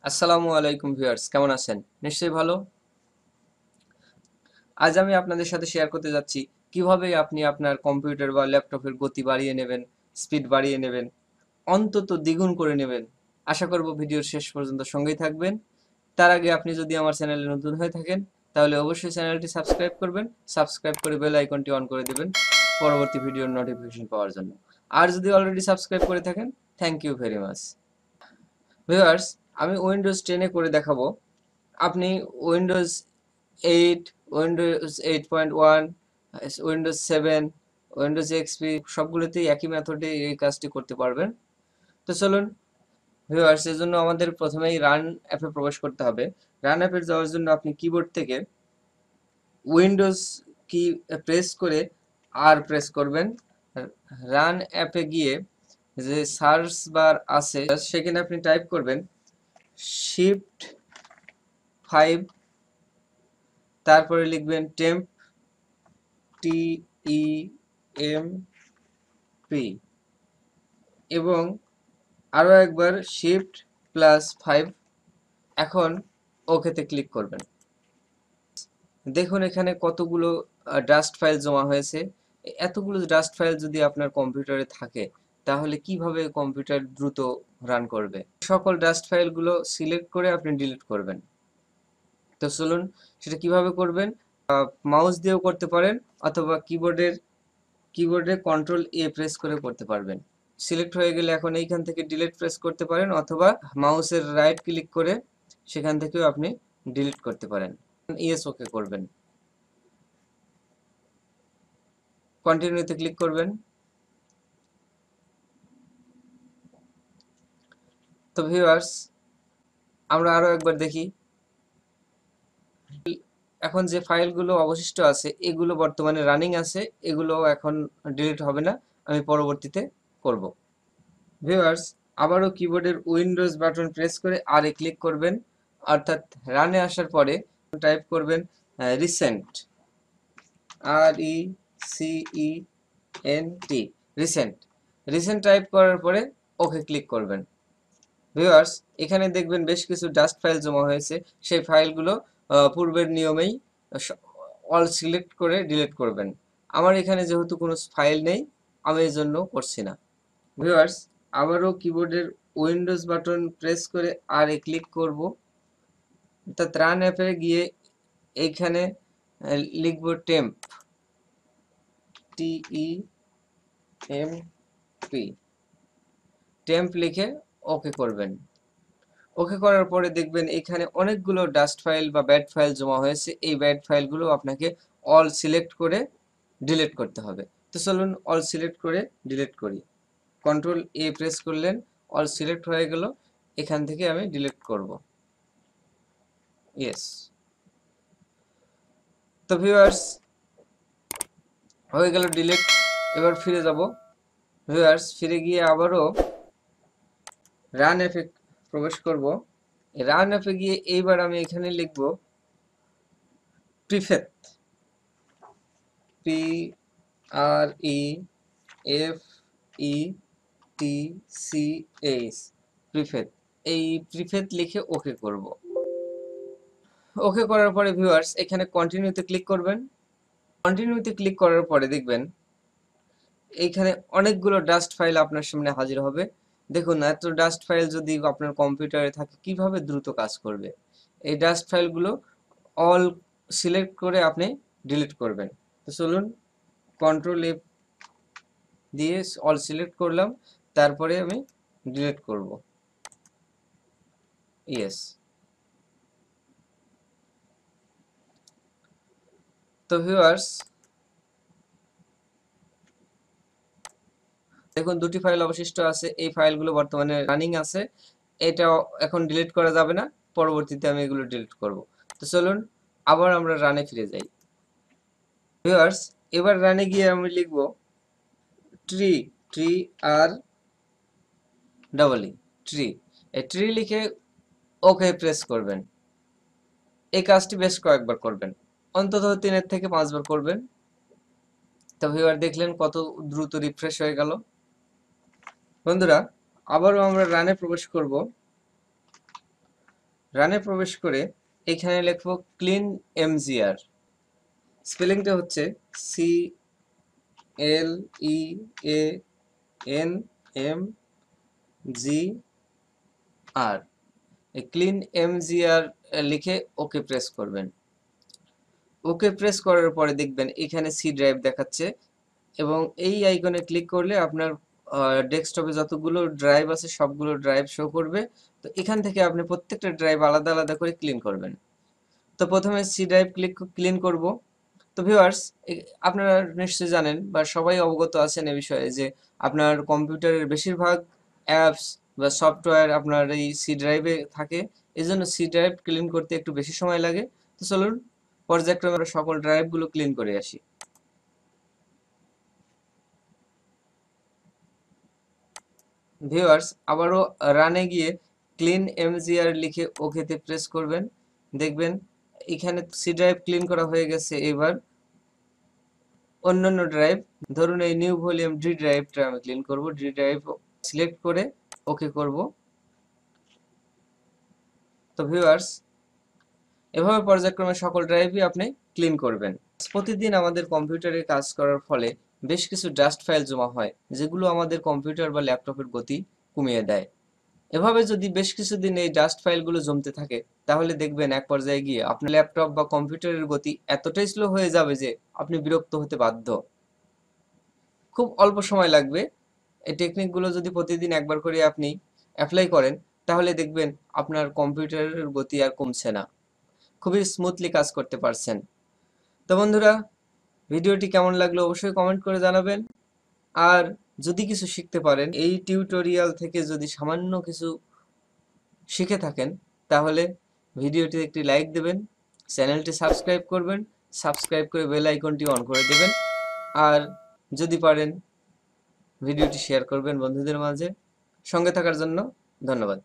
আসসালামু আলাইকুম ভিউয়ার্স, কেমন আছেন? নিশ্চয়ই ভালো। আজ আমি আপনাদের সাথে শেয়ার করতে যাচ্ছি কিভাবে আপনি আপনার কম্পিউটার বা ল্যাপটপের গতি বাড়িয়ে নেবেন, স্পিড বাড়িয়ে নেবেন, অন্তত দ্বিগুণ করে নেবেন। আশা করব ভিডিওর শেষ পর্যন্ত সঙ্গেই থাকবেন। তার আগে আপনি যদি আমার চ্যানেলে নতুন হয়ে থাকেন তাহলে অবশ্যই চ্যানেলটি সাবস্ক্রাইব করবেন। সাবস্ক্রাইব করে বেল আইকনটি অন করে দিবেন পরবর্তী ভিডিওর নোটিফিকেশন পাওয়ার জন্য। আর যদি অলরেডি সাবস্ক্রাইব করে থাকেন, thank you very much. Viewers, আমি উইন্ডোজ 10 এ করে দেখাবো। আপনি Windows 8, Windows 8.1, Windows 7, Windows XP সবগুলোতেই একই মেথডে এই কাজটি করতে পারবেন। তো চলুন ভিউয়ার্স, এর জন্য আমাদের প্রথমেই রান অ্যাপে প্রবেশ করতে হবে। রান অ্যাপে যাওয়ার জন্য আপনি কিবোর্ড থেকে উইন্ডোজ কি প্রেস করে আর প্রেস করবেন। রান অ্যাপে গিয়ে যে সার্চ বার আছে সেখানে আপনি টাইপ করবেন শিফট 5, তারপরে লিখবেন টেম্প, TEMP, এবং আরো একবার শিফট +5। এখন ওকেতে ক্লিক করবেন। দেখুন এখানে কতগুলো ডাস্ট ফাইল জমা হয়েছে। এতগুলো ডাস্ট ফাইল যদি আপনার কম্পিউটারে থাকে তাহলে কিভাবে কম্পিউটার দ্রুত রান করবে? সকল ডাস্ট ফাইলগুলো সিলেক্ট করে আপনি ডিলিট করবেন। তো চলুন সেটা কিভাবে করবেন। মাউস দিয়েও করতে পারেন অথবা কিবোর্ডে কন্ট্রোল A প্রেস করে করতে পারবেন। সিলেক্ট হয়ে গেলে এখন এইখান থেকে ডিলিট প্রেস করতে পারেন অথবা মাউসের রাইট ক্লিক করে সেখান থেকেও আপনি ডিলিট করতে পারেন। ইয়েস ওকে করবেন, কন্টিনিউতে ক্লিক করবেন। তো ভিউয়ার্স, আমরা আরো একবার দেখি। এখন যে ফাইলগুলো অবশিষ্ট আছে এগুলো বর্তমানে রানিং আছে, এগুলো এখন ডিলিট হবে না, আমি পরবর্তীতে করব। ভিউয়ার্স, আবারও কিবোর্ডের উইন্ডোজ বাটন প্রেস করে আর এ ক্লিক করবেন, অর্থাৎ রানে আসার পরে টাইপ করবেন recent, RECENT, recent. Recent type করার পরে ওকে ক্লিক করবেন। ভিউয়ার্স, এখানে দেখবেন বেশ কিছু ডাস্ট ফাইল জমা হয়েছে। সেই ফাইলগুলো পূর্বের নিয়মেই অল সিলেক্ট করে ডিলিট করবেন। আমার এখানে যেহেতু কোনো ফাইল নেই, আমি এই জন্য করছি না। ভিউয়ার্স, আবারও কিবোর্ডের উইন্ডোজ বাটন প্রেস করে আর এ ক্লিক করব, অর্থাৎ রান অ্যাপে গিয়ে এইখানে লিখব টেম্প, TEMP, টেম্প লিখে ওকে করবেন। ওকে করার পরে দেখবেন এখানে অনেকগুলো ডাস্ট ফাইল বা ব্যাড ফাইল জমা হয়েছে। এই ব্যাড ফাইলগুলো আপনাকে অল সিলেক্ট করে ডিলিট করতে হবে। তো চলুন অল সিলেক্ট করে ডিলিট করি। কন্ট্রোল A প্রেস করলেন, অল সিলেক্ট হয়ে গেল। এখান থেকে আমি ডিলিট করব। ইয়েস। তো ভিউয়ার্স, হয়ে গেল ডিলিট। এবার ফিরে যাব। ভিউয়ার্স, ফিরে গিয়ে আবারও রান অ্যাপে প্রবেশ করব। রান অ্যাপে গিয়ে এইবার আমি এখানে লিখব প্রিফেট, PREFETCH, প্রিফেট। এই প্রিফেট লিখে ওকে করব। ওকে করার পরে ভিউয়ার্স এখানে কন্টিনিউতে ক্লিক করবেন। কন্টিনিউতে ক্লিক করার পরে দেখবেন এইখানে অনেকগুলো ডাস্ট ফাইল আপনার সামনে হাজির হবে। দেখুন এত ডাস্ট ফাইল যদি আপনার কম্পিউটারে থাকে কিভাবে দ্রুত কাজ করবে। এই ডাস্ট ফাইলগুলো অল সিলেক্ট করে আপনি ডিলিট করবেন। তো চলুন কন্ট্রোল A দিয়ে অল সিলেক্ট করলাম, তারপরে আমি ডিলিট করব। ইয়েস। তো ভিউয়ার্স, দেখুন দুটি ফাইল অবশিষ্ট আছে। এই ফাইলগুলো বর্তমানে রানিং আছে। এটা এখন ডিলিট করা যাবে না, পরবর্তীতে আমি এগুলো ডিলিট করব। তো চলুন আবার আমরা রানে ফিরে যাই। ভিউয়ার্স, এবার রানে গিয়ে আমি লিখব ট্রি, TREE, ট্রি। এই ট্রি লিখে ওকে প্রেস করবেন। এই কাজটি বেশ কয়েকবার করবেন, অন্তত 3 থেকে 5 বার করবেন। তো ভিউয়ার দেখলেন কত দ্রুত রিফ্রেশ হয়ে গেল। বন্ধুরা, আবারও আমরা রানে প্রবেশ করব। রানে প্রবেশ করে এখানে লিখবো ক্লিন এমজিআর। স্পেলিংটা হচ্ছে CLEANMGR। এই ক্লিন এমজিআর লিখে ওকে প্রেস করবেন। ওকে প্রেস করার পরে দেখবেন এখানে সি ড্রাইভ দেখাচ্ছে এবং এই আইকনে ক্লিক করলে আপনার ডেস্কটপে যতগুলো ড্রাইভ আছে সবগুলো ড্রাইভ শো করবে। তো এখান থেকে আপনি প্রত্যেকটা ড্রাইভ আলাদা আলাদা করে ক্লিন করবেন। তো প্রথমে সি ড্রাইভ ক্লিন করব। তো ভিউয়ার্স, আপনারা নিশ্চয়ই জানেন বা সবাই অবগত আছেন এ বিষয়ে যে আপনার কম্পিউটারের বেশিরভাগ অ্যাপস বা সফটওয়্যার আপনার এই সি ড্রাইভে থাকে। এই জন্য সি ড্রাইভ ক্লিন করতে একটু বেশি সময় লাগে। তো চলুন পর্যায়ক্রমে আমরা সকল ড্রাইভগুলো ক্লিন করে আসি। ভিউয়ার্স, আবারও রানে গিয়ে ক্লিন এমজিআর লিখে ওকেতে প্রেস করবেন। দেখবেন এখানে সি ড্রাইভ ক্লিন করা হয়ে গেছে। এবার অন্যান্য ড্রাইভ, ধরুন এই নিউ ভলিউম ডি ড্রাইভটা আমি ক্লিন করব। ডি ড্রাইভ সিলেক্ট করে ওকে করব। তো ভিউয়ার্স, এভাবে পর্যায়ক্রমে সকল ড্রাইভই আপনি ক্লিন করবেন। প্রতিদিন আমাদের কম্পিউটারে কাজ করার ফলে বেশ কিছু ডাস্ট ফাইল জমা হয়, যেগুলো আমাদের কম্পিউটার বা ল্যাপটপের গতি কমিয়ে দেয়। এভাবে যদি বেশ কিছুদিন এই ডাস্ট ফাইলগুলো জমতে থাকে, তাহলে দেখবেন এক পর্যায়ে গিয়ে আপনার ল্যাপটপ বা কম্পিউটারের গতি এতটাই স্লো হয়ে যাবে যে আপনি বিরক্ত হতে বাধ্য। খুব অল্প সময় লাগবে। এই টেকনিকগুলো যদি প্রতিদিন একবার করে আপনি অ্যাপ্লাই করেন, তাহলে দেখবেন আপনার কম্পিউটারের গতি আর কমছে না, খুবই স্মুথলি কাজ করতে পারছেন। তো বন্ধুরা, ভিডিওটি কেমন লাগলো অবশ্যই কমেন্ট করে জানাবেন। আর যদি কিছু শিখতে পারেন, এই টিউটোরিয়াল থেকে যদি সামান্য কিছু শিখে থাকেন, তাহলে ভিডিওটি একটি লাইক দেবেন, চ্যানেলটি সাবস্ক্রাইব করবেন, সাবস্ক্রাইব করে বেল আইকনটি অন করে দেবেন। আর যদি পারেন ভিডিওটি শেয়ার করবেন বন্ধুদের মাঝে। সঙ্গে থাকার জন্য ধন্যবাদ।